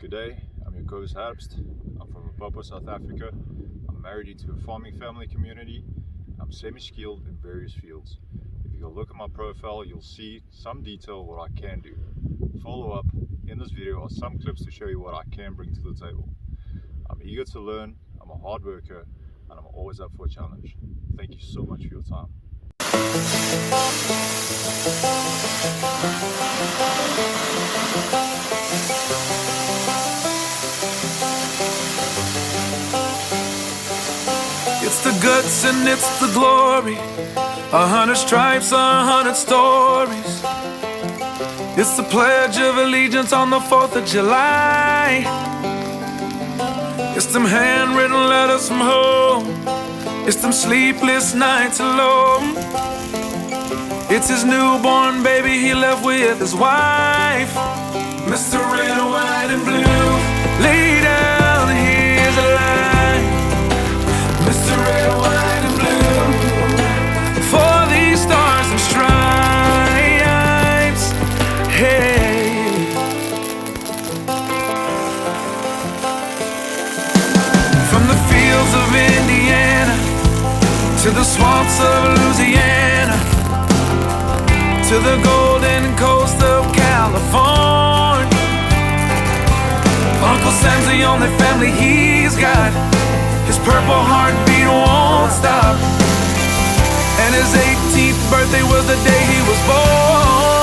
Good day, I'm your host Herbst. I'm from Limpopo, South Africa. I'm married into a farming family community. I'm semi-skilled in various fields. If you go look at my profile, you'll see some detail what I can do. Follow up in this video are some clips to show you what I can bring to the table. I'm eager to learn, I'm a hard worker, and I'm always up for a challenge. Thank you so much for your time. It's the guts and it's the glory, 100 stripes, 100 stories. It's the Pledge of Allegiance on the 4th of July. It's them handwritten letters from home. It's them sleepless nights alone. It's his newborn baby he left with his wife. Mr. Red, White, and Blue, lay down, here's a line. Mr. Red, White, and Blue, for these stars and stripes. Hey, from the fields of Indiana to the swamps of Louisiana, to the golden coast of California, Uncle Sam's the only family he's got. His purple heartbeat won't stop, and his 18th birthday was the day he was born.